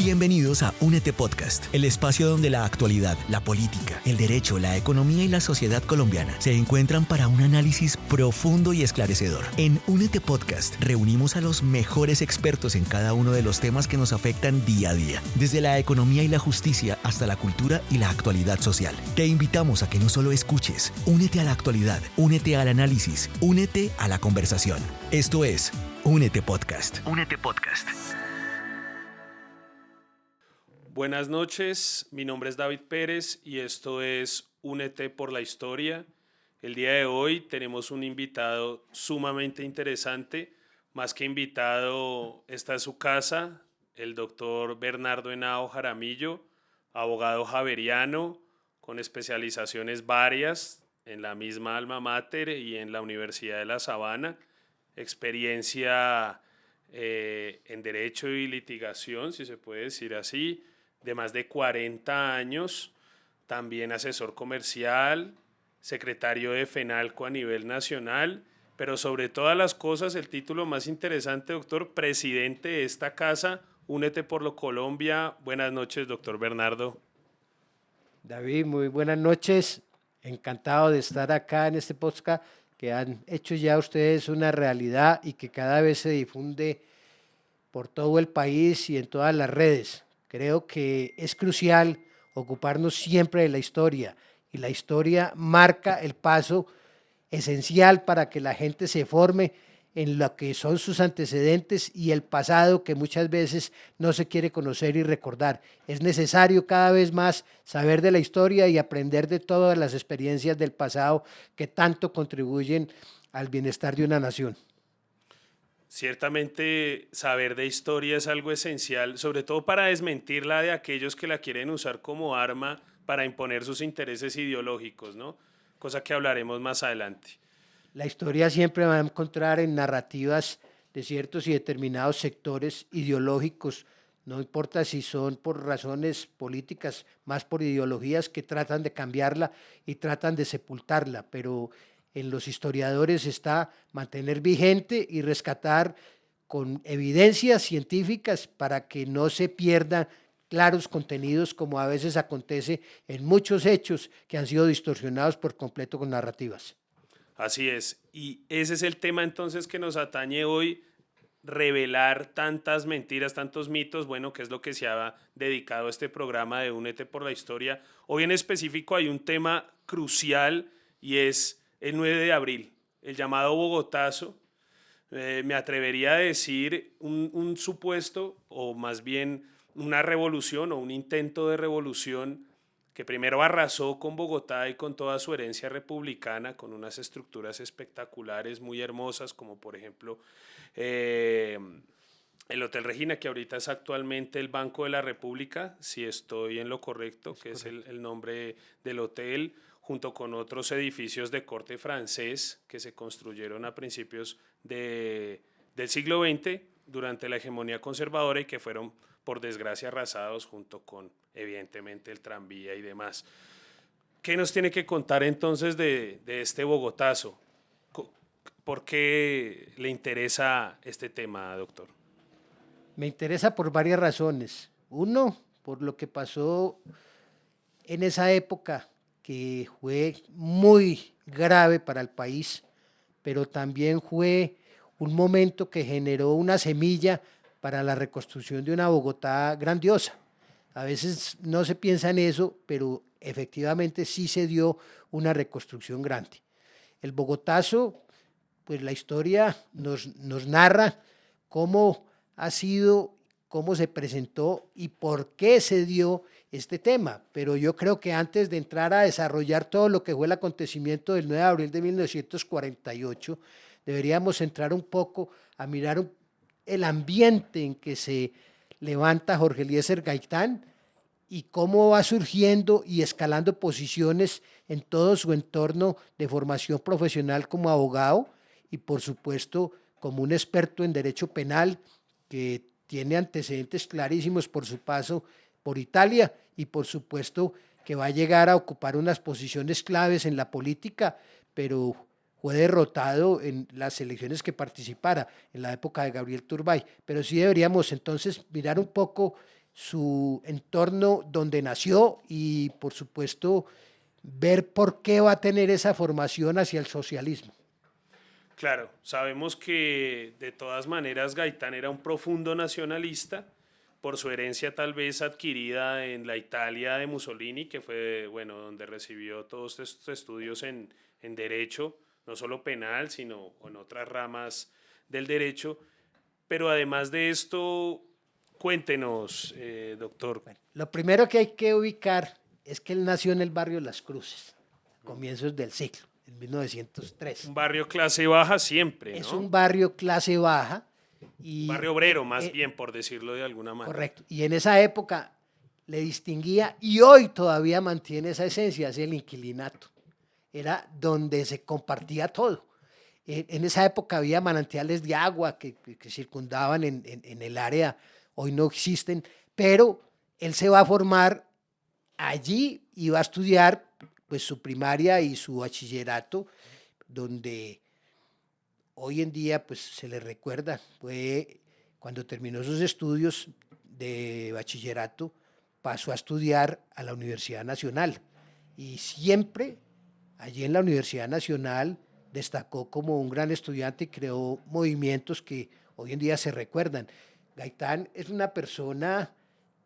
Bienvenidos a Únete Podcast, el espacio donde la actualidad, la política, el derecho, la economía y la sociedad colombiana se encuentran para un análisis profundo y esclarecedor. En Únete Podcast reunimos a los mejores expertos en cada uno de los temas que nos afectan día a día, desde la economía y la justicia hasta la cultura y la actualidad social. Te invitamos a que no solo escuches, únete a la actualidad, únete al análisis, únete a la conversación. Esto es Únete Podcast. Únete Podcast. Buenas noches, mi nombre es David Pérez y esto es Únete por la Historia. El día de hoy tenemos un invitado sumamente interesante, más que invitado, esta es su casa, el doctor Bernardo Henao Jaramillo, abogado javeriano, con especializaciones varias en la misma alma mater y en la Universidad de La Sabana, experiencia en Derecho y Litigación, si se puede decir así, de más de 40 años, también asesor comercial, secretario de FENALCO a nivel nacional, pero sobre todas las cosas, el título más interesante, doctor, presidente de esta casa, Únete por lo Colombia. Buenas noches, doctor Bernardo. David, muy buenas noches, encantado de estar acá en este podcast que han hecho ya ustedes una realidad y que cada vez se difunde por todo el país y en todas las redes. Creo que es crucial ocuparnos siempre de la historia y la historia marca el paso esencial para que la gente se forme en lo que son sus antecedentes y el pasado que muchas veces no se quiere conocer y recordar. Es necesario cada vez más saber de la historia y aprender de todas las experiencias del pasado que tanto contribuyen al bienestar de una nación. Ciertamente saber de historia es algo esencial, sobre todo para desmentirla de aquellos que la quieren usar como arma para imponer sus intereses ideológicos, ¿no? Cosa que hablaremos más adelante. La historia siempre va a encontrar en narrativas de ciertos y determinados sectores ideológicos, no importa si son por razones políticas, más por ideologías que tratan de cambiarla y tratan de sepultarla, pero en los historiadores está mantener vigente y rescatar con evidencias científicas para que no se pierdan claros contenidos como a veces acontece en muchos hechos que han sido distorsionados por completo con narrativas. Así es, y ese es el tema entonces que nos atañe hoy, revelar tantas mentiras, tantos mitos, bueno, que es lo que se ha dedicado a este programa de Únete por la Historia. Hoy en específico hay un tema crucial y es el 9 de abril, el llamado Bogotazo. Me atrevería a decir un supuesto, o más bien una revolución o un intento de revolución que primero arrasó con Bogotá y con toda su herencia republicana, con unas estructuras espectaculares, muy hermosas, como por ejemplo el Hotel Regina, que ahorita es actualmente el Banco de la República, si estoy en lo correcto, que es el nombre del hotel, junto con otros edificios de corte francés que se construyeron a principios del siglo XX durante la hegemonía conservadora y que fueron, por desgracia, arrasados junto con, evidentemente, el tranvía y demás. ¿Qué nos tiene que contar entonces de este Bogotazo? ¿Por qué le interesa este tema, doctor? Me interesa por varias razones. Uno, por lo que pasó en esa época, que fue muy grave para el país, pero también fue un momento que generó una semilla para la reconstrucción de una Bogotá grandiosa. A veces no se piensa en eso, pero efectivamente sí se dio una reconstrucción grande. El Bogotazo, pues la historia nos narra cómo ha sido, cómo se presentó y por qué se dio este tema, pero yo creo que antes de entrar a desarrollar todo lo que fue el acontecimiento del 9 de abril de 1948, deberíamos entrar un poco a mirar el ambiente en que se levanta Jorge Eliezer Gaitán y cómo va surgiendo y escalando posiciones en todo su entorno de formación profesional como abogado y por supuesto como un experto en derecho penal que tiene antecedentes clarísimos por su paso por Italia y por supuesto que va a llegar a ocupar unas posiciones claves en la política, pero fue derrotado en las elecciones que participara en la época de Gabriel Turbay. Pero sí deberíamos entonces mirar un poco su entorno donde nació y, por supuesto, ver por qué va a tener esa formación hacia el socialismo. Claro, sabemos que de todas maneras Gaitán era un profundo nacionalista por su herencia tal vez adquirida en la Italia de Mussolini, que fue, bueno, donde recibió todos estos estudios en derecho, no solo penal, sino en otras ramas del derecho. Pero además de esto, cuéntenos, doctor. Bueno, lo primero que hay que ubicar es que él nació en el barrio Las Cruces, a comienzos del siglo, en 1903. Un barrio clase baja siempre, ¿no? Es un barrio clase baja. Y, barrio obrero, más bien, por decirlo de alguna manera. Correcto. Y en esa época le distinguía, y hoy todavía mantiene esa esencia, es el inquilinato. Era donde se compartía todo. En esa época había manantiales de agua que circundaban en el área, hoy no existen, pero él se va a formar allí y va a estudiar pues, su primaria y su bachillerato, donde hoy en día pues, se le recuerda, fue cuando terminó sus estudios de bachillerato, pasó a estudiar a la Universidad Nacional y siempre allí en la Universidad Nacional destacó como un gran estudiante y creó movimientos que hoy en día se recuerdan. Gaitán es una persona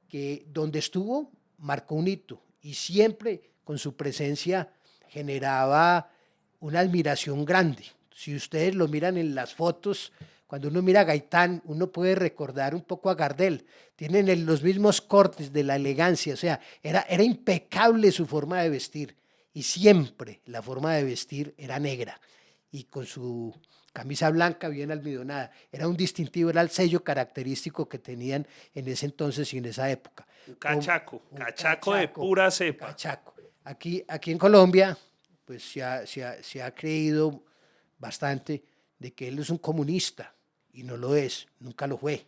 que donde estuvo marcó un hito y siempre con su presencia generaba una admiración grande. Si ustedes lo miran en las fotos, cuando uno mira a Gaitán, uno puede recordar un poco a Gardel. Tienen los mismos cortes de la elegancia, o sea, era impecable su forma de vestir y siempre la forma de vestir era negra y con su camisa blanca bien almidonada. Era un distintivo, era el sello característico que tenían en ese entonces y en esa época. Un cachaco, cachaco de pura cepa. Cachaco. Aquí en Colombia, pues se ha creído bastante de que él es un comunista y no lo es, nunca lo fue.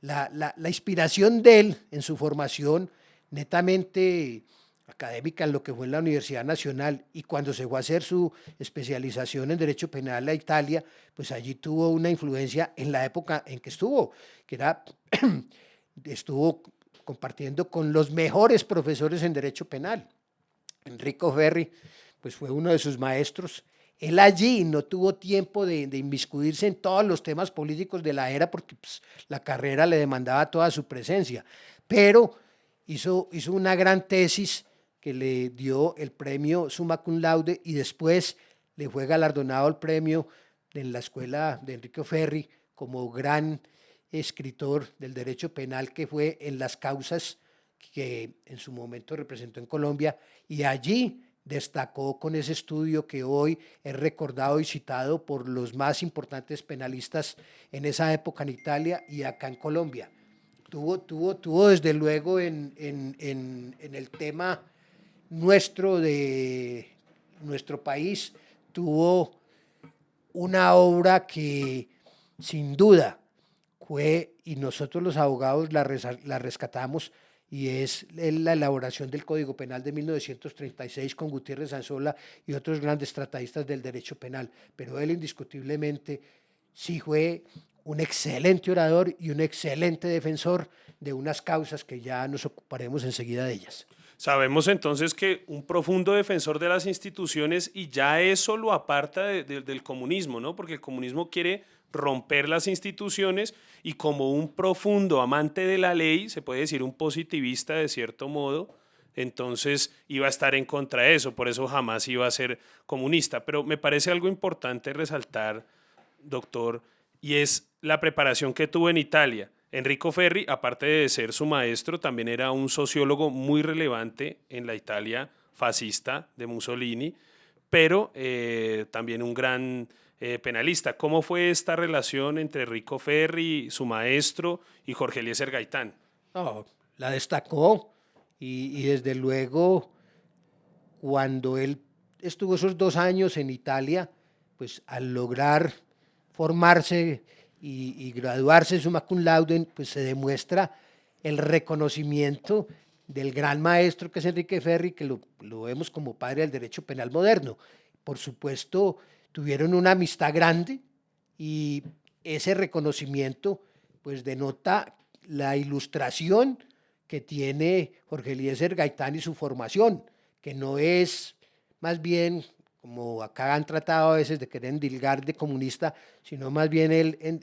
La inspiración de él en su formación netamente académica en lo que fue en la Universidad Nacional y cuando se fue a hacer su especialización en Derecho Penal a Italia, pues allí tuvo una influencia en la época en que estuvo, que era, estuvo compartiendo con los mejores profesores en Derecho Penal. Enrico Ferri, pues fue uno de sus maestros. Él allí no tuvo tiempo de inmiscuirse en todos los temas políticos de la era porque pues, la carrera le demandaba toda su presencia, pero hizo una gran tesis que le dio el premio Summa Cum Laude y después le fue galardonado el premio en la escuela de Enrico Ferri como gran escritor del derecho penal que fue en las causas que en su momento representó en Colombia y allí destacó con ese estudio que hoy es recordado y citado por los más importantes penalistas en esa época en Italia y acá en Colombia. Tuvo desde luego en el tema nuestro de nuestro país, tuvo una obra que sin duda fue, y nosotros los abogados la rescatamos, y es la elaboración del Código Penal de 1936 con Gutiérrez Anzola y otros grandes tratadistas del derecho penal, pero él indiscutiblemente sí fue un excelente orador y un excelente defensor de unas causas que ya nos ocuparemos enseguida de ellas. Sabemos entonces que un profundo defensor de las instituciones y ya eso lo aparta del comunismo, ¿no? Porque el comunismo quiere romper las instituciones y como un profundo amante de la ley, se puede decir un positivista de cierto modo, entonces iba a estar en contra de eso, por eso jamás iba a ser comunista. Pero me parece algo importante resaltar, doctor, y es la preparación que tuvo en Italia. Enrico Ferri, aparte de ser su maestro, también era un sociólogo muy relevante en la Italia fascista de Mussolini, pero también un gran penalista. ¿Cómo fue esta relación entre Enrico Ferri, su maestro, y Jorge Eliezer Gaitán? No, la destacó y desde luego cuando él estuvo esos 2 años en Italia, pues al lograr formarse y graduarse summa cum laude, pues se demuestra el reconocimiento del gran maestro que es Enrique Ferri, que lo vemos como padre del derecho penal moderno. Por supuesto, tuvieron una amistad grande y ese reconocimiento pues denota la ilustración que tiene Jorge Eliezer Gaitán y su formación, que no es más bien, como acá han tratado a veces de querer endilgar de comunista, sino más bien él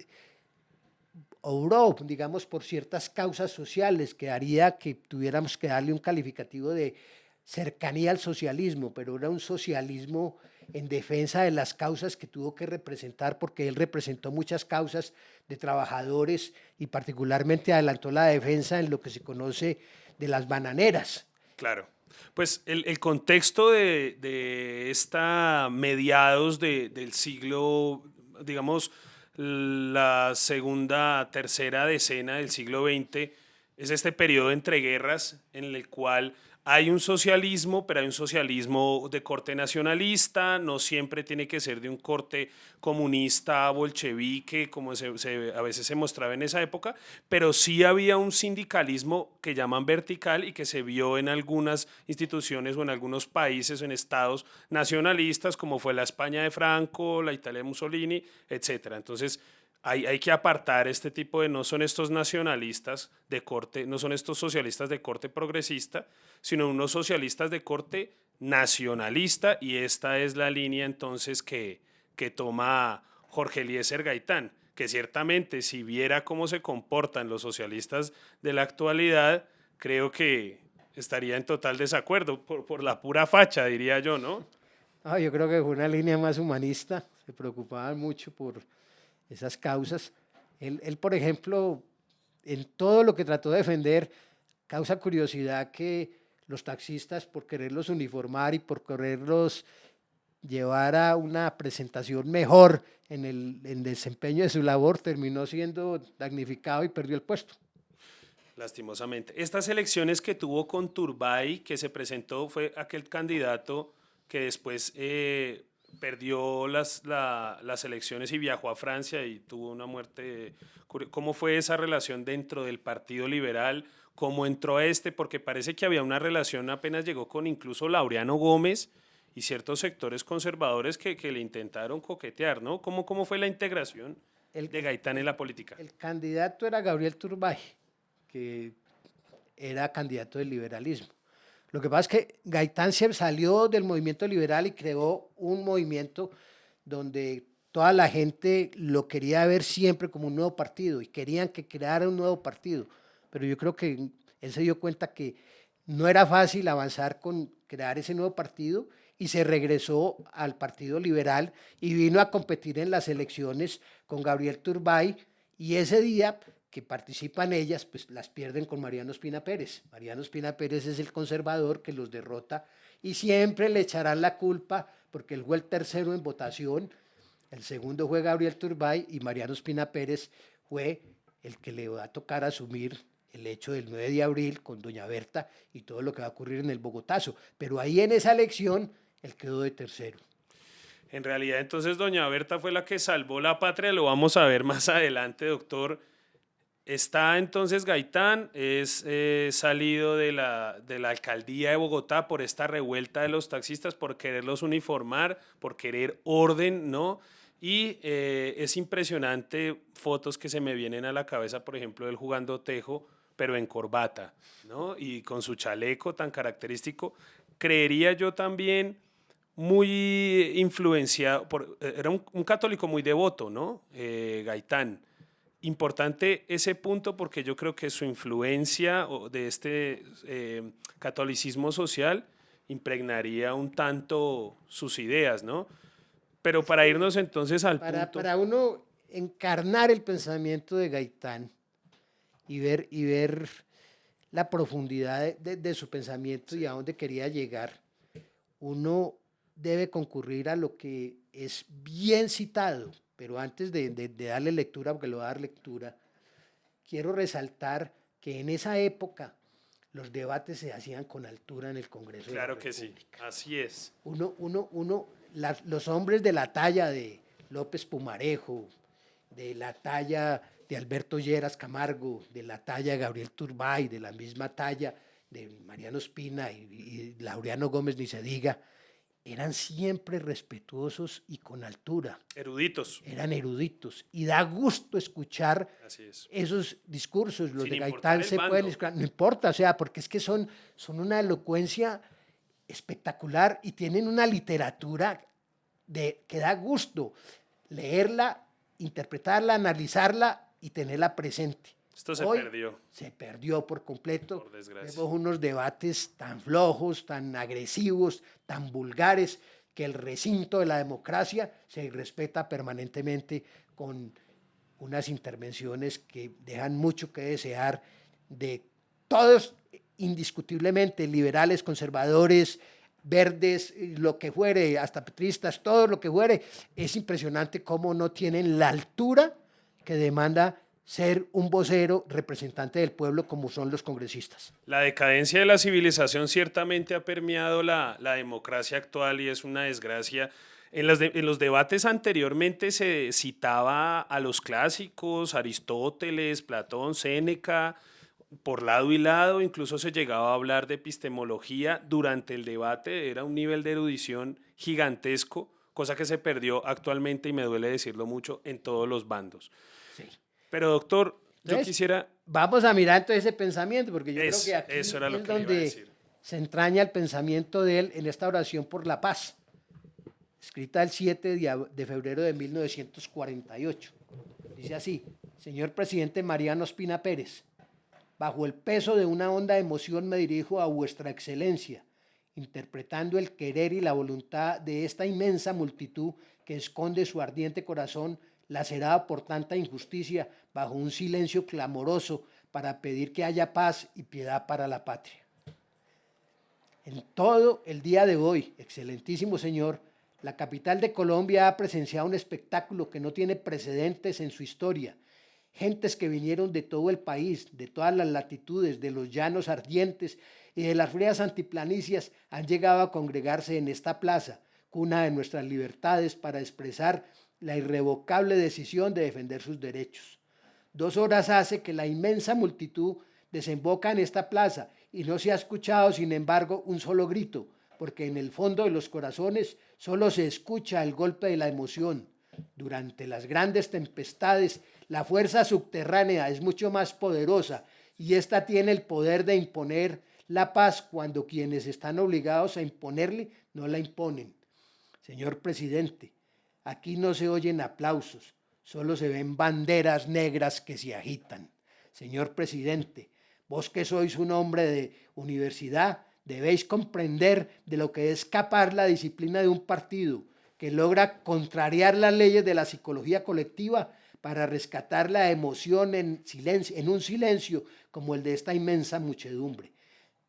obró, digamos, por ciertas causas sociales que haría que tuviéramos que darle un calificativo de cercanía al socialismo, pero era un socialismo en defensa de las causas que tuvo que representar, porque él representó muchas causas de trabajadores y particularmente adelantó la defensa en lo que se conoce de las bananeras. Claro. Pues el contexto de esta mediados del siglo, digamos, la segunda, tercera decena del siglo XX, es este periodo de entreguerras en el cual hay un socialismo, pero hay un socialismo de corte nacionalista, no siempre tiene que ser de un corte comunista, bolchevique, como a veces se mostraba en esa época, pero sí había un sindicalismo que llaman vertical y que se vio en algunas instituciones o en algunos países o en estados nacionalistas, como fue la España de Franco, la Italia de Mussolini, etcétera. Entonces, hay que apartar este tipo de, no son estos nacionalistas de corte, no son estos socialistas de corte progresista, sino unos socialistas de corte nacionalista, y esta es la línea entonces que toma Jorge Eliezer Gaitán, que ciertamente si viera cómo se comportan los socialistas de la actualidad, creo que estaría en total desacuerdo, por la pura facha, diría yo, ¿no? Yo creo que fue una línea más humanista, se preocupaban mucho por esas causas. Él, por ejemplo, en todo lo que trató de defender, causa curiosidad que los taxistas, por quererlos uniformar y por quererlos llevar a una presentación mejor en el desempeño de su labor, terminó siendo damnificado y perdió el puesto. Lastimosamente. Estas elecciones que tuvo con Turbay, que se presentó, fue aquel candidato que después perdió las elecciones y viajó a Francia y tuvo una muerte. ¿Cómo fue esa relación dentro del Partido Liberal? ¿Cómo entró a este? Porque parece que había una relación, apenas llegó con incluso Laureano Gómez y ciertos sectores conservadores que le intentaron coquetear, ¿no? ¿Cómo fue la integración de Gaitán en la política? El candidato era Gabriel Turbay, que era candidato del liberalismo. Lo que pasa es que Gaitán se salió del movimiento liberal y creó un movimiento donde toda la gente lo quería ver siempre como un nuevo partido y querían que creara un nuevo partido. Pero yo creo que él se dio cuenta que no era fácil avanzar con crear ese nuevo partido y se regresó al Partido Liberal y vino a competir en las elecciones con Gabriel Turbay, y ese día que participan ellas, pues las pierden con Mariano Ospina Pérez. Mariano Ospina Pérez es el conservador que los derrota y siempre le echarán la culpa porque él fue el tercero en votación, el segundo fue Gabriel Turbay y Mariano Ospina Pérez fue el que le va a tocar asumir el hecho del 9 de abril con doña Berta y todo lo que va a ocurrir en el Bogotazo. Pero ahí en esa elección él quedó de tercero. En realidad entonces doña Berta fue la que salvó la patria, lo vamos a ver más adelante, doctor. Está entonces Gaitán, es salido de la alcaldía de Bogotá por esta revuelta de los taxistas, por quererlos uniformar, por querer orden, ¿no? Y es impresionante fotos que se me vienen a la cabeza, por ejemplo, él jugando tejo, pero en corbata, ¿no? Y con su chaleco tan característico. Creería yo también muy influenciado, era un católico muy devoto, ¿no? Gaitán. Importante ese punto porque yo creo que su influencia de este catolicismo social impregnaría un tanto sus ideas, ¿no? Pero para irnos entonces al punto. Para uno encarnar el pensamiento de Gaitán y ver la profundidad de su pensamiento y a dónde quería llegar, uno debe concurrir a lo que es bien citado. Pero antes de darle lectura, porque le voy a dar lectura, quiero resaltar que en esa época los debates se hacían con altura en el Congreso. Claro de la que sí, República. así es. Los hombres de la talla de López Pumarejo, de la talla de Alberto Lleras Camargo, de la talla de Gabriel Turbay, de la misma talla de Mariano Ospina y Laureano Gómez, ni se diga, eran siempre respetuosos y con altura. Eruditos. Eran eruditos. Y da gusto escuchar Así es. esos discursos. Los Sin de importar Gaitán el se bando. pueden escuchar, no importa, o sea, porque es que son una elocuencia espectacular y tienen una literatura que da gusto leerla, interpretarla, analizarla y tenerla presente. Esto se Hoy perdió. se perdió por completo. Por desgracia. Vemos unos debates tan flojos, tan agresivos, tan vulgares, que el recinto de la democracia se irrespeta permanentemente con unas intervenciones que dejan mucho que desear de todos, indiscutiblemente, liberales, conservadores, verdes, lo que fuere, hasta petristas, todo lo que fuere. Es impresionante cómo no tienen la altura que demanda ser un vocero representante del pueblo como son los congresistas. La decadencia de la civilización ciertamente ha permeado la democracia actual y es una desgracia. En los debates anteriormente se citaba a los clásicos, Aristóteles, Platón, Séneca, por lado y lado, incluso se llegaba a hablar de epistemología durante el debate, era un nivel de erudición gigantesco, cosa que se perdió actualmente, y me duele decirlo mucho, en todos los bandos. Sí. Pero doctor, yo Entonces, quisiera... Vamos a mirar entonces ese pensamiento, porque yo creo que aquí eso era lo es que le iba a donde decir. se entraña el pensamiento de él en esta oración por la paz, escrita el 7 de febrero de 1948. Dice así: Señor presidente Mariano Ospina Pérez, bajo el peso de una honda emoción me dirijo a vuestra excelencia, interpretando el querer y la voluntad de esta inmensa multitud que esconde su ardiente corazón, lacerado por tanta injusticia, bajo un silencio clamoroso para pedir que haya paz y piedad para la patria. En todo el día de hoy, excelentísimo señor, la capital de Colombia ha presenciado un espectáculo que no tiene precedentes en su historia. Gentes que vinieron de todo el país, de todas las latitudes, de los llanos ardientes y de las frías antiplanicias, han llegado a congregarse en esta plaza, cuna de nuestras libertades, para expresar la irrevocable decisión de defender sus derechos. 2 horas hace que la inmensa multitud desemboca en esta plaza y no se ha escuchado, sin embargo, un solo grito, porque en el fondo de los corazones solo se escucha el golpe de la emoción. Durante las grandes tempestades, la fuerza subterránea es mucho más poderosa y ésta tiene el poder de imponer la paz cuando quienes están obligados a imponerle no la imponen. Señor presidente, aquí no se oyen aplausos, solo se ven banderas negras que se agitan. Señor presidente, vos que sois un hombre de universidad, debéis comprender de lo que es capaz la disciplina de un partido que logra contrariar las leyes de la psicología colectiva para rescatar la emoción en un silencio como el de esta inmensa muchedumbre.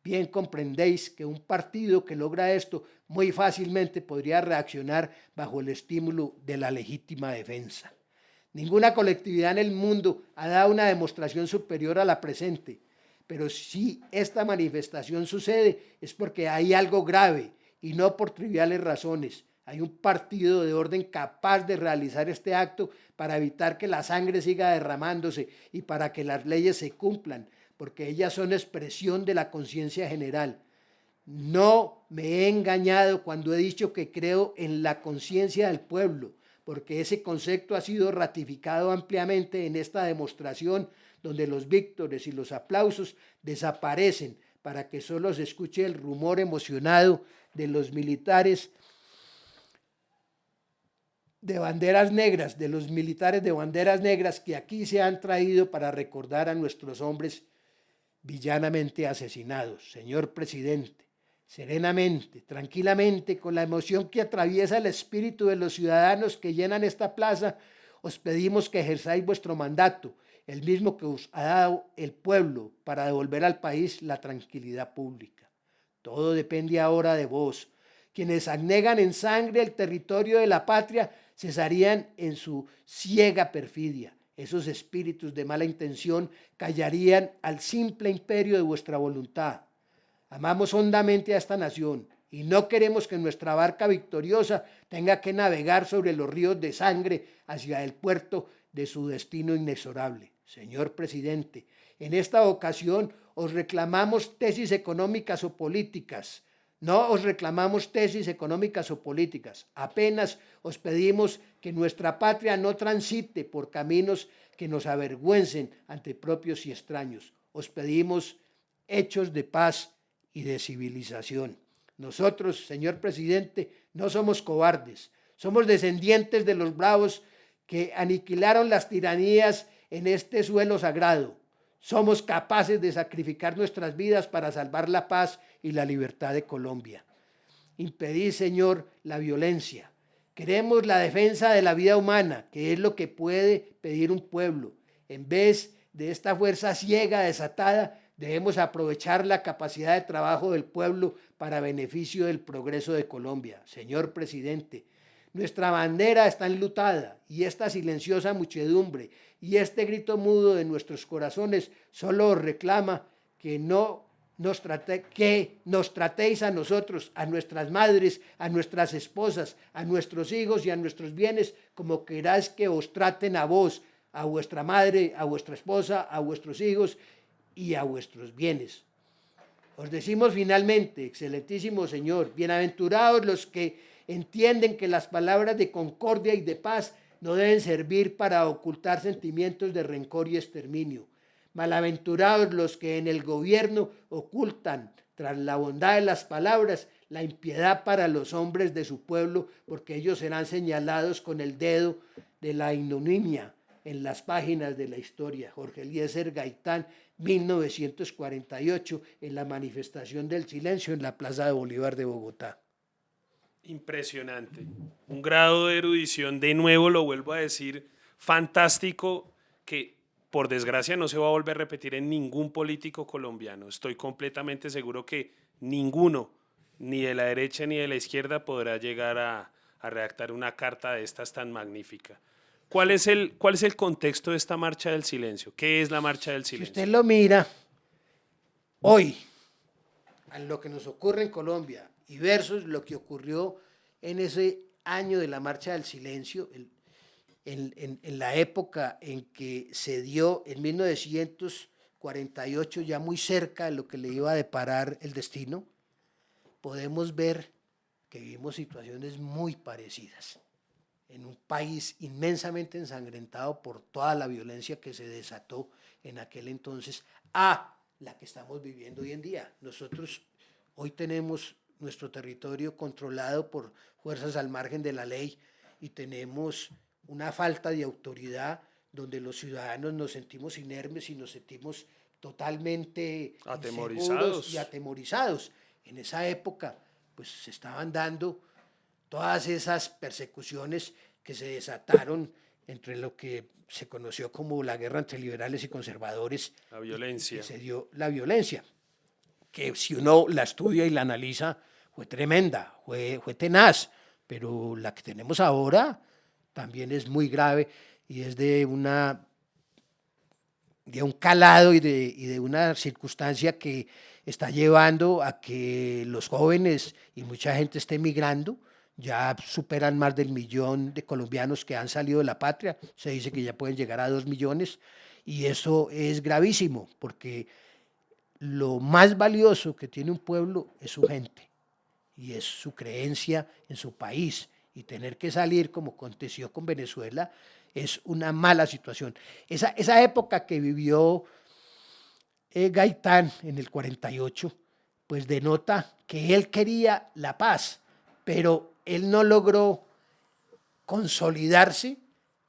Bien comprendéis que un partido que logra esto muy fácilmente podría reaccionar bajo el estímulo de la legítima defensa. Ninguna colectividad en el mundo ha dado una demostración superior a la presente, pero si esta manifestación sucede es porque hay algo grave y no por triviales razones. Hay un partido de orden capaz de realizar este acto para evitar que la sangre siga derramándose y para que las leyes se cumplan, porque ellas son expresión de la conciencia general. No me he engañado cuando he dicho que creo en la conciencia del pueblo, porque ese concepto ha sido ratificado ampliamente en esta demostración, donde los víctores y los aplausos desaparecen para que solo se escuche el rumor emocionado de los militares de banderas negras, que aquí se han traído para recordar a nuestros hombres villanamente asesinados. Señor presidente, serenamente, tranquilamente, con la emoción que atraviesa el espíritu de los ciudadanos que llenan esta plaza, os pedimos que ejerzáis vuestro mandato, el mismo que os ha dado el pueblo, para devolver al país la tranquilidad pública. Todo depende ahora de vos. Quienes abnegan en sangre el territorio de la patria cesarían en su ciega perfidia. Esos espíritus de mala intención callarían al simple imperio de vuestra voluntad. Amamos hondamente a esta nación y no queremos que nuestra barca victoriosa tenga que navegar sobre los ríos de sangre hacia el puerto de su destino inexorable. Señor presidente, en esta ocasión os reclamamos tesis económicas o políticas. No os reclamamos tesis económicas o políticas, apenas os pedimos que nuestra patria no transite por caminos que nos avergüencen ante propios y extraños. Os pedimos hechos de paz y de civilización. Nosotros, señor presidente, no somos cobardes, somos descendientes de los bravos que aniquilaron las tiranías en este suelo sagrado. Somos capaces de sacrificar nuestras vidas para salvar la paz y la libertad de Colombia. Impedid, Señor, la violencia. Queremos la defensa de la vida humana, que es lo que puede pedir un pueblo. En vez de esta fuerza ciega desatada, debemos aprovechar la capacidad de trabajo del pueblo para beneficio del progreso de Colombia. Señor presidente, nuestra bandera está enlutada y esta silenciosa muchedumbre y este grito mudo de nuestros corazones solo reclama que nos tratéis a nosotros, a nuestras madres, a nuestras esposas, a nuestros hijos y a nuestros bienes como queráis que os traten a vos, a vuestra madre, a vuestra esposa, a vuestros hijos y a vuestros bienes. Os decimos finalmente, excelentísimo Señor, bienaventurados los que entienden que las palabras de concordia y de paz no deben servir para ocultar sentimientos de rencor y exterminio. Malaventurados los que en el gobierno ocultan, tras la bondad de las palabras, la impiedad para los hombres de su pueblo, porque ellos serán señalados con el dedo de la ignominia en las páginas de la historia. Jorge Eliezer Gaitán, 1948, en la manifestación del silencio en la Plaza de Bolívar de Bogotá. Impresionante. Un grado de erudición, de nuevo lo vuelvo a decir, fantástico, que por desgracia no se va a volver a repetir en ningún político colombiano. Estoy completamente seguro que ninguno, ni de la derecha ni de la izquierda, podrá llegar a redactar una carta de estas tan magnífica. ¿Cuál es el contexto de esta Marcha del Silencio? ¿Qué es la Marcha del Silencio? Si usted lo mira, hoy, a lo que nos ocurre en Colombia y versus lo que ocurrió en ese año de la Marcha del Silencio, en la época en que se dio en 1948, ya muy cerca de lo que le iba a deparar el destino, podemos ver que vivimos situaciones muy parecidas en un país inmensamente ensangrentado por toda la violencia que se desató en aquel entonces a la que estamos viviendo hoy en día. Nosotros hoy tenemos nuestro territorio controlado por fuerzas al margen de la ley y tenemos una falta de autoridad donde los ciudadanos nos sentimos inermes y nos sentimos totalmente atemorizados y atemorizados. En esa época pues se estaban dando todas esas persecuciones que se desataron entre lo que se conoció como la guerra entre liberales y conservadores. La violencia. Y se dio la violencia, que si uno la estudia y la analiza, fue tremenda, fue tenaz, pero la que tenemos ahora también es muy grave y es de un calado y de una circunstancia que está llevando a que los jóvenes y mucha gente esté migrando. Ya superan más del 1.000.000 de colombianos que han salido de la patria, se dice que ya pueden llegar a 2 millones y eso es gravísimo porque lo más valioso que tiene un pueblo es su gente y es su creencia en su país, y tener que salir como aconteció con Venezuela es una mala situación. Esa época que vivió Gaitán en el 48, pues denota que él quería la paz, pero él no logró consolidarse,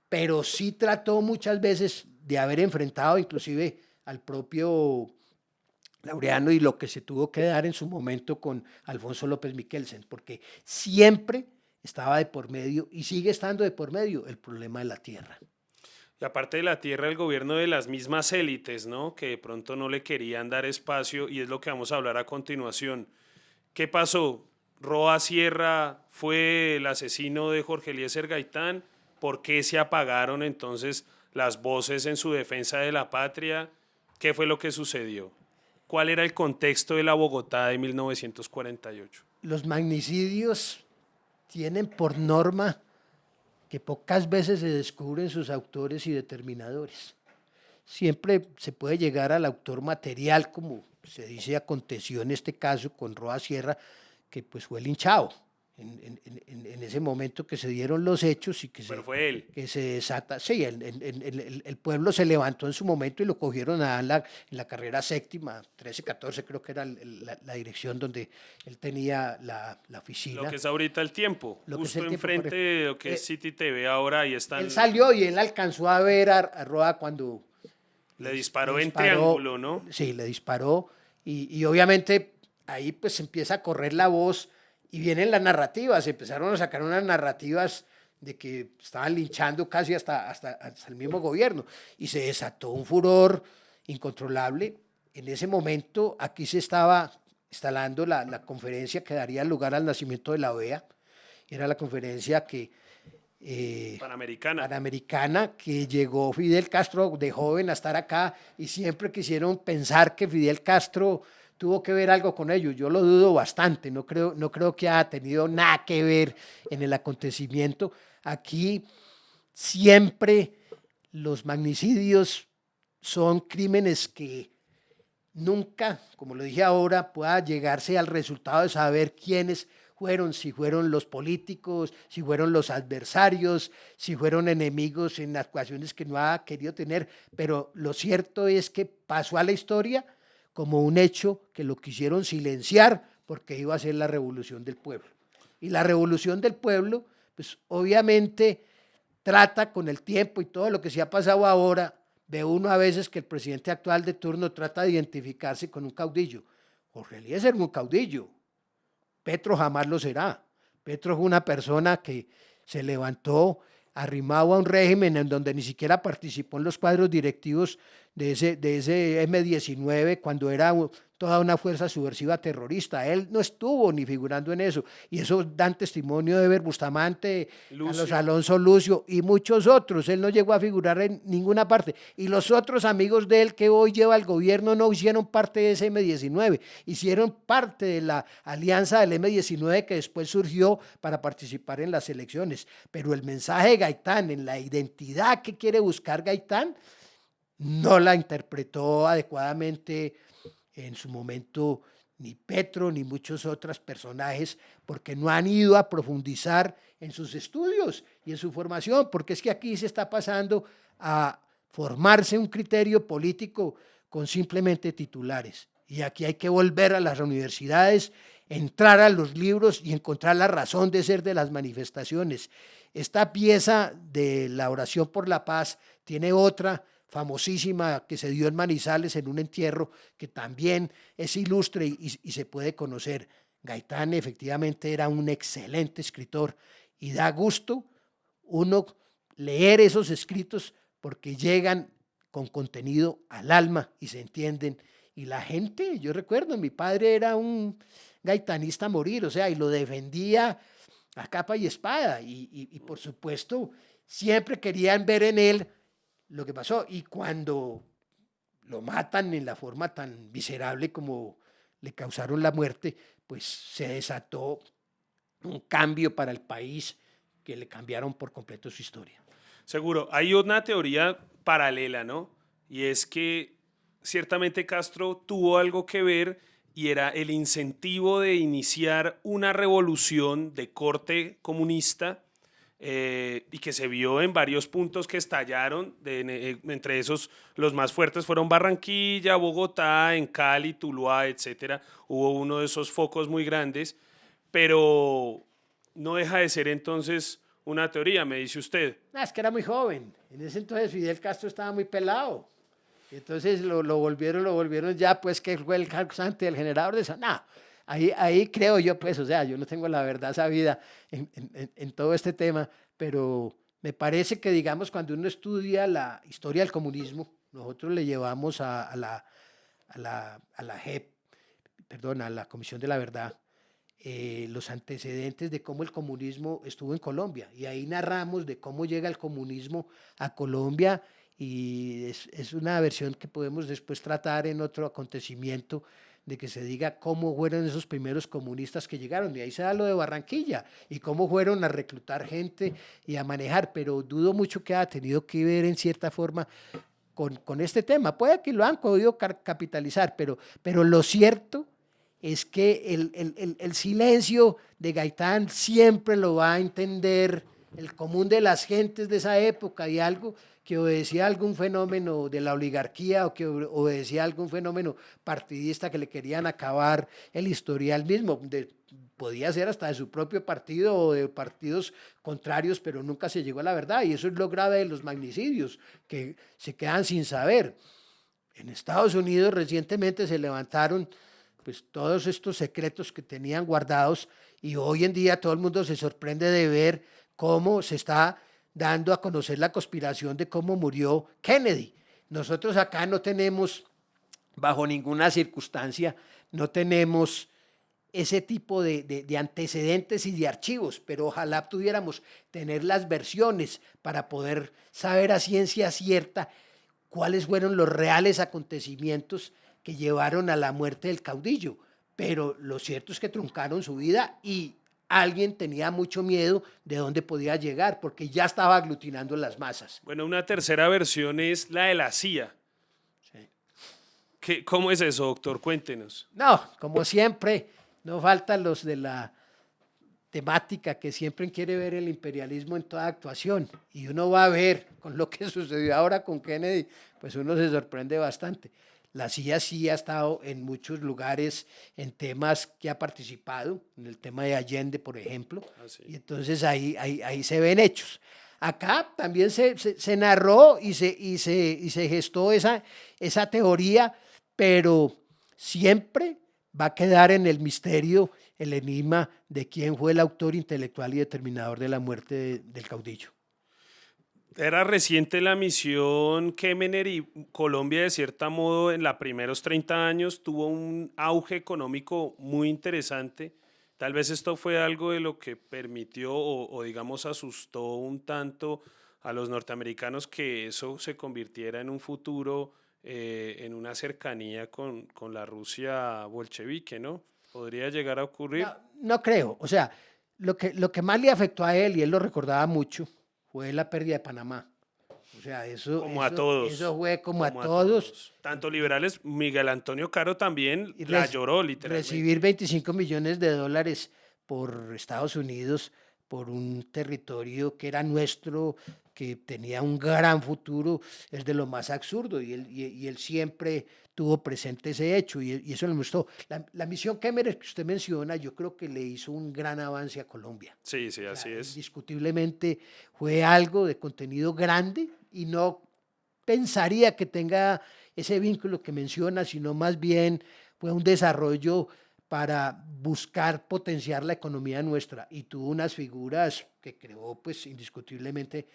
pero sí trató muchas veces de haber enfrentado inclusive al propio Laureano y lo que se tuvo que dar en su momento con Alfonso López Miquelsen, porque siempre estaba de por medio y sigue estando de por medio el problema de la tierra. Y aparte de la tierra, el gobierno de las mismas élites, ¿no? Que de pronto no le querían dar espacio, y es lo que vamos a hablar a continuación. ¿Qué pasó? Roa Sierra fue el asesino de Jorge Eliezer Gaitán. ¿Por qué se apagaron entonces las voces en su defensa de la patria? ¿Qué fue lo que sucedió? ¿Cuál era el contexto de la Bogotá de 1948? Los magnicidios tienen por norma que pocas veces se descubren sus autores y determinadores. Siempre se puede llegar al autor material, como se dice aconteció en este caso con Roa Sierra, que pues fue linchado en ese momento que se dieron los hechos y que Pero fue él. que se desata. Sí, el pueblo se levantó en su momento y lo cogieron en la carrera séptima, 13, 14 creo que era la dirección donde él tenía la oficina. Lo que es ahorita el tiempo, Lo que es justo el tiempo, enfrente de lo que es City TV ahora, ahí están. Él salió y él alcanzó a ver a Roa cuando Le disparó en triángulo, ¿no? Sí, le disparó y obviamente ahí pues empieza a correr la voz y vienen las narrativas, empezaron a sacar unas narrativas de que estaban linchando casi hasta el mismo gobierno y se desató un furor incontrolable. En ese momento aquí se estaba instalando la conferencia que daría lugar al nacimiento de la OEA, era la conferencia que Panamericana, que llegó Fidel Castro de joven a estar acá y siempre quisieron pensar que Fidel Castro tuvo que ver algo con ello. Yo lo dudo bastante, no creo que haya tenido nada que ver en el acontecimiento. Aquí siempre los magnicidios son crímenes que nunca, como lo dije ahora, pueda llegarse al resultado de saber quiénes fueron, si fueron los políticos, si fueron los adversarios, si fueron enemigos en actuaciones que no ha querido tener, pero lo cierto es que pasó a la historia como un hecho que lo quisieron silenciar porque iba a ser la revolución del pueblo. Y la revolución del pueblo, pues obviamente trata con el tiempo y todo lo que se ha pasado ahora, ve uno a veces que el presidente actual de turno trata de identificarse con un caudillo. Jorge Eliezer es un caudillo, Petro jamás lo será. Petro es una persona que se levantó arrimado a un régimen en donde ni siquiera participó en los cuadros directivos de ese M-19 cuando era toda una fuerza subversiva terrorista. Él no estuvo ni figurando en eso. Y eso dan testimonio de Eber Bustamante, Carlos Alonso Lucio y muchos otros. Él no llegó a figurar en ninguna parte. Y los otros amigos de él que hoy lleva el gobierno no hicieron parte de ese M-19. Hicieron parte de la alianza del M-19 que después surgió para participar en las elecciones. Pero el mensaje de Gaitán, en la identidad que quiere buscar Gaitán, no la interpretó adecuadamente en su momento ni Petro ni muchos otros personajes porque no han ido a profundizar en sus estudios y en su formación, porque es que aquí se está pasando a formarse un criterio político con simplemente titulares. Y aquí hay que volver a las universidades, entrar a los libros y encontrar la razón de ser de las manifestaciones. Esta pieza de la oración por la paz tiene otra famosísima que se dio en Manizales en un entierro que también es ilustre y se puede conocer. Gaitán efectivamente era un excelente escritor y da gusto uno leer esos escritos porque llegan con contenido al alma y se entienden. Y la gente, yo recuerdo, mi padre era un gaitanista a morir, o sea, y lo defendía a capa y espada y por supuesto siempre querían ver en él lo que pasó, y cuando lo matan en la forma tan miserable como le causaron la muerte, pues se desató un cambio para el país que le cambiaron por completo su historia. Seguro, hay una teoría paralela, ¿no? Y es que ciertamente Castro tuvo algo que ver y era el incentivo de iniciar una revolución de corte comunista y que se vio en varios puntos que estallaron, entre esos los más fuertes fueron Barranquilla, Bogotá, en Cali, Tuluá, etcétera. Hubo uno de esos focos muy grandes, pero no deja de ser entonces una teoría, me dice usted. Es que era muy joven, en ese entonces Fidel Castro estaba muy pelado, entonces lo volvieron ya, pues que fue el causante, el generador de eso, no. Ahí creo yo, pues, o sea, yo no tengo la verdad sabida en todo este tema, pero me parece que, digamos, cuando uno estudia la historia del comunismo, nosotros le llevamos a la JEP, perdón, a la Comisión de la Verdad, los antecedentes de cómo el comunismo estuvo en Colombia, y ahí narramos de cómo llega el comunismo a Colombia, y es una versión que podemos después tratar en otro acontecimiento, de que se diga cómo fueron esos primeros comunistas que llegaron, y ahí se da lo de Barranquilla, y cómo fueron a reclutar gente y a manejar, pero dudo mucho que haya tenido que ver en cierta forma con este tema. Puede que lo han podido capitalizar, pero lo cierto es que el silencio de Gaitán siempre lo va a entender el común de las gentes de esa época, y algo que obedecía a algún fenómeno de la oligarquía o que obedecía a algún fenómeno partidista que le querían acabar el historial mismo. Podía ser hasta de su propio partido o de partidos contrarios, pero nunca se llegó a la verdad, y eso es lo grave de los magnicidios, que se quedan sin saber. En Estados Unidos recientemente se levantaron pues todos estos secretos que tenían guardados, y hoy en día todo el mundo se sorprende de ver cómo se está dando a conocer la conspiración de cómo murió Kennedy. Nosotros acá no tenemos, bajo ninguna circunstancia, no tenemos ese tipo de antecedentes y de archivos, pero ojalá pudiéramos tener las versiones para poder saber a ciencia cierta cuáles fueron los reales acontecimientos que llevaron a la muerte del caudillo. Pero lo cierto es que truncaron su vida, y alguien tenía mucho miedo de dónde podía llegar, porque ya estaba aglutinando las masas. Bueno, una tercera versión es la de la CIA. Sí. ¿Cómo es eso, doctor? Cuéntenos. No, como siempre, no faltan los de la temática que siempre quiere ver el imperialismo en toda actuación, y uno va a ver con lo que sucedió ahora con Kennedy, pues uno se sorprende bastante. La CIA sí ha estado en muchos lugares en temas que ha participado, en el tema de Allende, por ejemplo, y entonces ahí se ven hechos. Acá también se narró y se gestó esa teoría, pero siempre va a quedar en el misterio, el enigma de quién fue el autor intelectual y determinador de la muerte del caudillo. Era reciente la misión Kemmener, y Colombia, de cierto modo, en los primeros 30 años tuvo un auge económico muy interesante. Tal vez esto fue algo de lo que permitió o digamos asustó un tanto a los norteamericanos, que eso se convirtiera en un futuro, en una cercanía con la Rusia bolchevique, ¿no? ¿Podría llegar a ocurrir? No creo. O sea, lo que más le afectó a él, y él lo recordaba mucho, fue la pérdida de Panamá. O sea, A todos. Eso fue como a todos. Tanto liberales, Miguel Antonio Caro también la lloró literalmente. Recibir 25 millones de dólares por Estados Unidos, por un territorio que era nuestro, que tenía un gran futuro, es de lo más absurdo, y él siempre tuvo presente ese hecho, y eso le mostró. La misión Kemmerer que usted menciona, yo creo que le hizo un gran avance a Colombia. Sí, así es. Indiscutiblemente fue algo de contenido grande, y no pensaría que tenga ese vínculo que menciona, sino más bien fue un desarrollo para buscar potenciar la economía nuestra, y tuvo unas figuras que creó pues indiscutiblemente.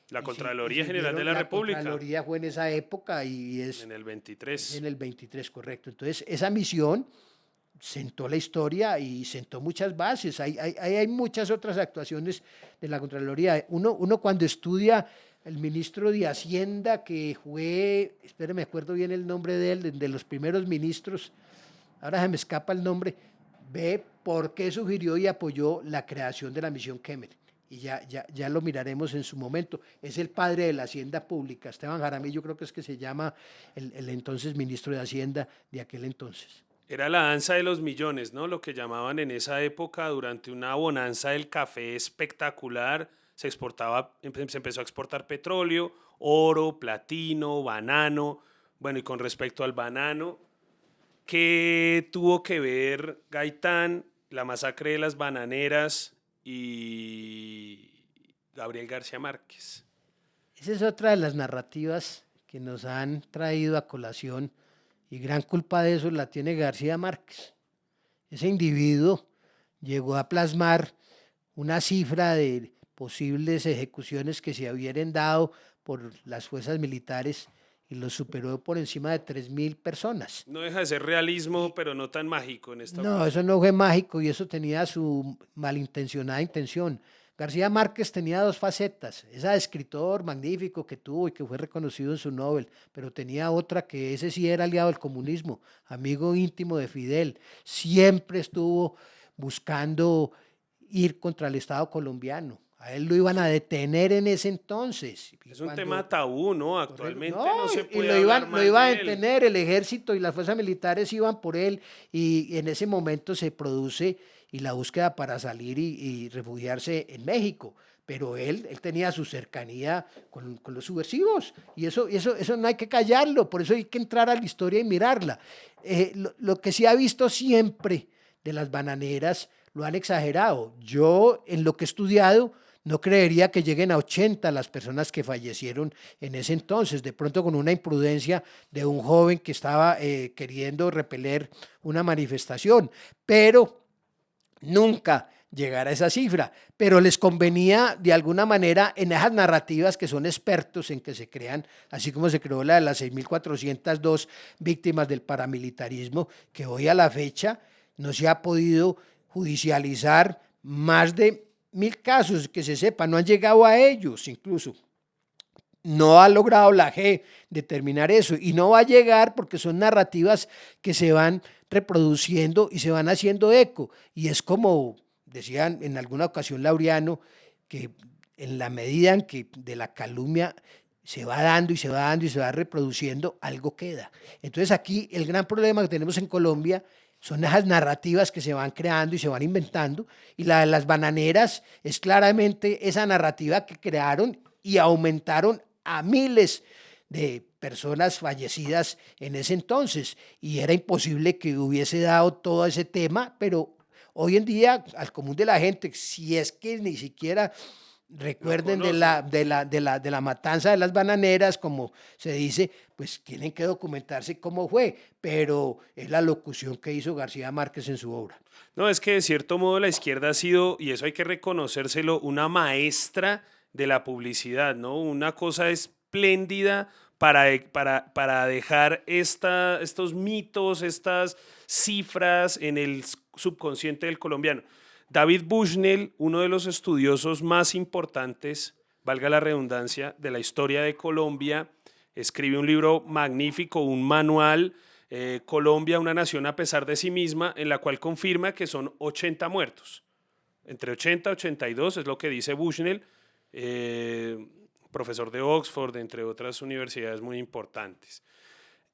La Contraloría General de la República. La Contraloría fue en esa época, y es en el 23. En el 23, correcto. Entonces, esa misión sentó la historia y sentó muchas bases. Hay muchas otras actuaciones de la Contraloría. Uno cuando estudia el ministro de Hacienda, que fue, espere, me acuerdo bien el nombre de él, de los primeros ministros, ahora se me escapa el nombre, ve por qué sugirió y apoyó la creación de la misión Kemmerer. Y ya lo miraremos en su momento. Es el padre de la Hacienda Pública, Esteban Jaramillo, creo que es que se llama el entonces ministro de Hacienda de aquel entonces. Era la danza de los millones, ¿no? Lo que llamaban en esa época, durante una bonanza del café espectacular, se empezó a exportar petróleo, oro, platino, banano. Bueno, y con respecto al banano, ¿qué tuvo que ver Gaitán, la masacre de las bananeras y Gabriel García Márquez? Esa es otra de las narrativas que nos han traído a colación, y gran culpa de eso la tiene García Márquez. Ese individuo llegó a plasmar una cifra de posibles ejecuciones que se hubieran dado por las fuerzas militares, y lo superó por encima de 3.000 personas. No deja de ser realismo, pero no tan mágico en esta No, ocasión. eso no fue mágico, y eso tenía su malintencionada intención. García Márquez tenía dos facetas: esa de escritor magnífico que tuvo y que fue reconocido en su Nobel, pero tenía otra, que ese sí era aliado del comunismo, amigo íntimo de Fidel, siempre estuvo buscando ir contra el Estado colombiano, A él lo iban a detener en ese entonces. Es un tema tabú, ¿no? Actualmente no se y puede lo hablar iban, mal lo iba a de él. detener, el ejército y las fuerzas militares iban por él y en ese momento se produce y la búsqueda para salir y refugiarse en México. Pero él tenía su cercanía con los subversivos y eso no hay que callarlo, por eso hay que entrar a la historia y mirarla. Lo que se ha visto siempre de las bananeras lo han exagerado. Yo, en lo que he estudiado, no creería que lleguen a 80 las personas que fallecieron en ese entonces, de pronto con una imprudencia de un joven que estaba queriendo repeler una manifestación, pero nunca llegar a esa cifra, pero les convenía de alguna manera en esas narrativas que son expertos en que se crean, así como se creó la de las 6.402 víctimas del paramilitarismo, que hoy a la fecha no se ha podido judicializar más de 1.000 casos, que se sepa, no han llegado a ellos incluso. No ha logrado la G determinar eso y no va a llegar porque son narrativas que se van reproduciendo y se van haciendo eco. Y es como decían en alguna ocasión Laureano, que en la medida en que de la calumnia se va dando y se va dando y se va reproduciendo, algo queda. Entonces aquí el gran problema que tenemos en Colombia son esas narrativas que se van creando y se van inventando, y la de las bananeras es claramente esa narrativa que crearon y aumentaron a miles de personas fallecidas en ese entonces, y era imposible que hubiese dado todo ese tema, pero hoy en día al común de la gente, si es que ni siquiera recuerden de la matanza de las bananeras, como se dice, pues tienen que documentarse cómo fue, pero es la locución que hizo García Márquez en su obra. No, es que de cierto modo la izquierda ha sido, y eso hay que reconocérselo, una maestra de la publicidad, ¿no? Una cosa espléndida para dejar estos mitos, estas cifras en el subconsciente del colombiano. David Bushnell, uno de los estudiosos más importantes, valga la redundancia, de la historia de Colombia, escribe un libro magnífico, un manual, Colombia, una nación a pesar de sí misma, en la cual confirma que son 80 muertos. Entre 80 y 82 es lo que dice Bushnell, profesor de Oxford, entre otras universidades muy importantes.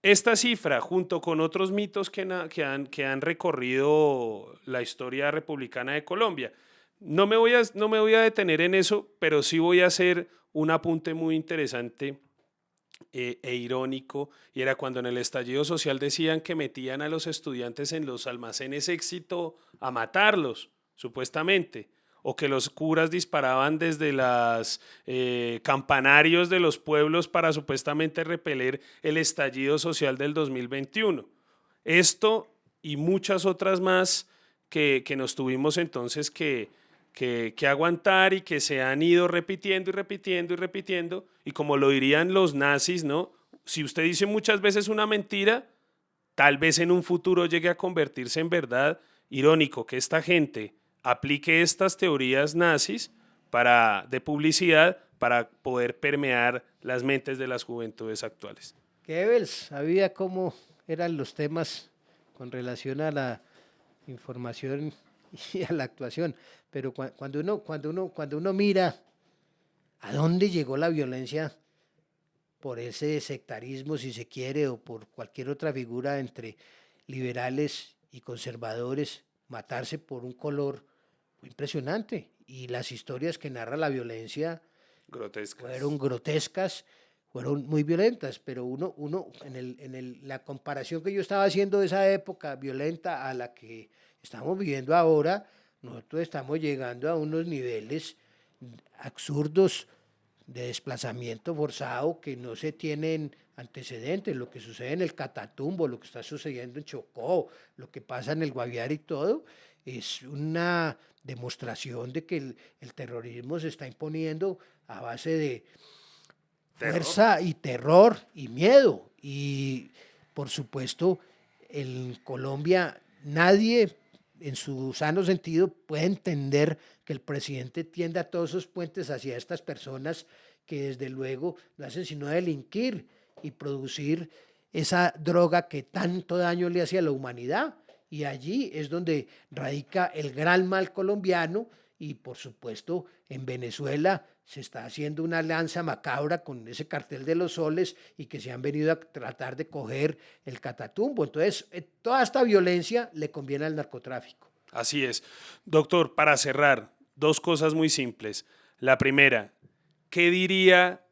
Esta cifra, junto con otros mitos que han recorrido la historia republicana de Colombia, no me voy a detener en eso, pero sí voy a hacer un apunte muy interesante e irónico, y era cuando en el estallido social decían que metían a los estudiantes en los almacenes Éxito a matarlos, supuestamente, o que los curas disparaban desde los campanarios de los pueblos para supuestamente repeler el estallido social del 2021. Esto y muchas otras más que nos tuvimos entonces que aguantar y que se han ido repitiendo y repitiendo y repitiendo, y como lo dirían los nazis, ¿no? Si usted dice muchas veces una mentira, tal vez en un futuro llegue a convertirse en verdad. Irónico que esta gente aplique estas teorías nazis de publicidad para poder permear las mentes de las juventudes actuales. Goebbels sabía cómo eran los temas con relación a la información y a la actuación, pero cuando uno mira a dónde llegó la violencia por ese sectarismo, si se quiere, o por cualquier otra figura entre liberales y conservadores, matarse por un color, fue impresionante, y las historias que narra la violencia fueron grotescas, fueron muy violentas, pero uno la comparación que yo estaba haciendo de esa época violenta a la que estamos viviendo ahora, nosotros estamos llegando a unos niveles absurdos de desplazamiento forzado que no se tienen antecedentes. Lo que sucede en el Catatumbo, lo que está sucediendo en Chocó, lo que pasa en el Guaviare y todo, es una demostración de que el terrorismo se está imponiendo a base de fuerza y terror y miedo. Y por supuesto, en Colombia nadie en su sano sentido puede entender que el presidente tienda todos esos puentes hacia estas personas que desde luego no hacen sino delinquir y producir esa droga que tanto daño le hace a la humanidad. Y allí es donde radica el gran mal colombiano, y por supuesto en Venezuela se está haciendo una alianza macabra con ese cartel de los soles y que se han venido a tratar de coger el Catatumbo. Entonces, toda esta violencia le conviene al narcotráfico. Así es. Doctor, para cerrar, 2 cosas muy simples. La primera, ¿qué diría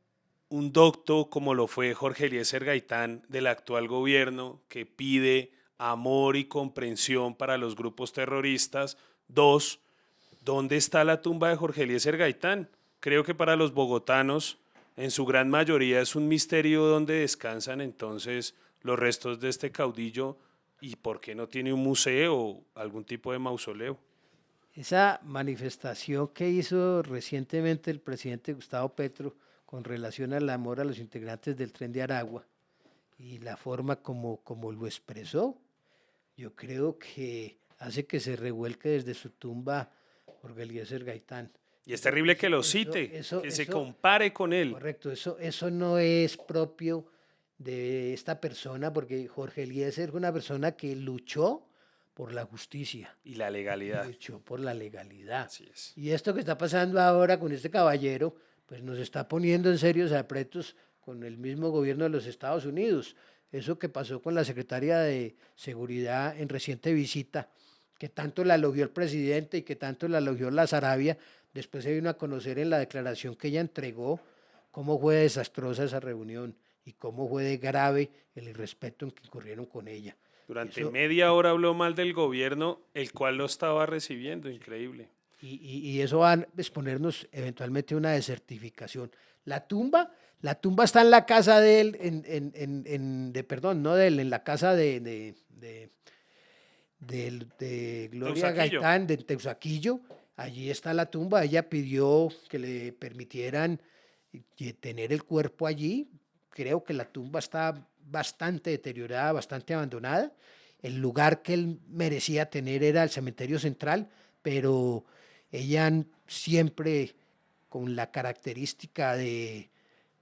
un docto como lo fue Jorge Eliezer Gaitán del actual gobierno que pide amor y comprensión para los grupos terroristas? 2, ¿dónde está la tumba de Jorge Eliezer Gaitán? Creo que para los bogotanos, en su gran mayoría, es un misterio dónde descansan entonces los restos de este caudillo y por qué no tiene un museo o algún tipo de mausoleo. Esa manifestación que hizo recientemente el presidente Gustavo Petro con relación al amor a los integrantes del Tren de Aragua y la forma como lo expresó, yo creo que hace que se revuelque desde su tumba Jorge Eliezer Gaitán. Y es terrible que lo cite, que se compare con él. Correcto, eso no es propio de esta persona, porque Jorge Eliezer es una persona que luchó por la justicia. Y la legalidad. Luchó por la legalidad. Así es. Y esto que está pasando ahora con este caballero, pues nos está poniendo en serios aprietos con el mismo gobierno de los Estados Unidos. Eso que pasó con la secretaria de Seguridad en reciente visita, que tanto la elogió el presidente y que tanto la elogió la Sarabia, después se vino a conocer en la declaración que ella entregó cómo fue desastrosa esa reunión y cómo fue de grave el irrespeto en que incurrieron con ella. Durante media hora habló mal del gobierno, el cual lo estaba recibiendo, increíble. Y eso va a exponernos eventualmente a una desertificación. La tumba está en la casa de él, en la casa de Gloria Gaitán, de Teusaquillo. Allí está la tumba. Ella pidió que le permitieran tener el cuerpo allí. Creo que la tumba está bastante deteriorada, bastante abandonada. El lugar que él merecía tener era el cementerio central, pero ella siempre con la característica de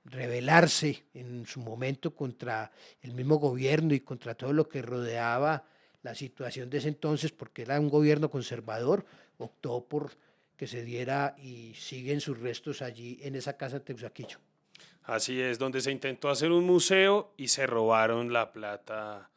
rebelarse en su momento contra el mismo gobierno y contra todo lo que rodeaba la situación de ese entonces, porque era un gobierno conservador, optó por que se diera y siguen sus restos allí en esa casa de Teusaquillo. Así es, donde se intentó hacer un museo y se robaron la plata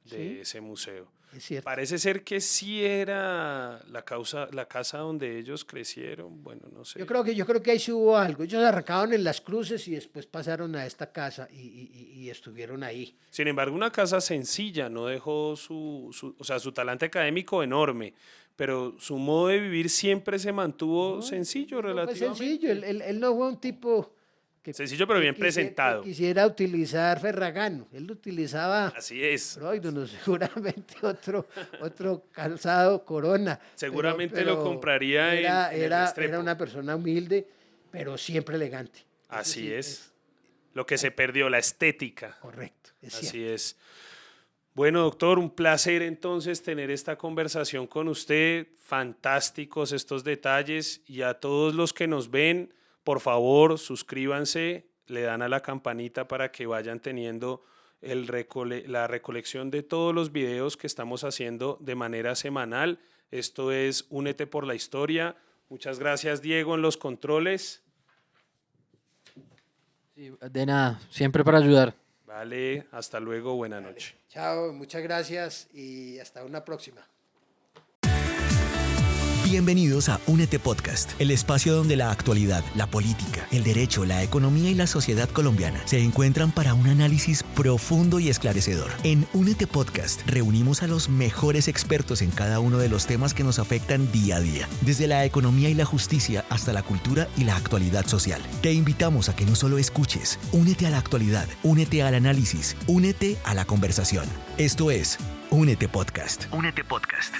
de ese museo. Es cierto. Parece ser que sí era la casa donde ellos crecieron, bueno, no sé. Yo creo que ahí sí hubo algo. Ellos arrancaron en Las Cruces y después pasaron a esta casa y estuvieron ahí. Sin embargo, una casa sencilla, no dejó su talante académico enorme, pero su modo de vivir siempre se mantuvo sencillo relativamente. Fue sencillo, él no fue un tipo... sencillo pero bien presentado. Quisiera utilizar Ferragamo, él lo utilizaba. Así es. Freud, seguramente otro calzado Corona. Seguramente lo compraría en el Restrepo. Era una persona humilde, pero siempre elegante. Así sí, es. Lo que se perdió, la estética. Correcto. Así es. Bueno, doctor, un placer entonces tener esta conversación con usted. Fantásticos estos detalles y a todos los que nos ven, por favor, suscríbanse, le dan a la campanita para que vayan teniendo la recolección de todos los videos que estamos haciendo de manera semanal. Esto es Únete por la Historia. Muchas gracias, Diego, en los controles. Sí, de nada, siempre para ayudar. Vale, hasta luego, buena noche. Chao, muchas gracias y hasta una próxima. Bienvenidos a Únete Podcast, el espacio donde la actualidad, la política, el derecho, la economía y la sociedad colombiana se encuentran para un análisis profundo y esclarecedor. En Únete Podcast reunimos a los mejores expertos en cada uno de los temas que nos afectan día a día, desde la economía y la justicia hasta la cultura y la actualidad social. Te invitamos a que no solo escuches, únete a la actualidad, únete al análisis, únete a la conversación. Esto es Únete Podcast. Únete Podcast.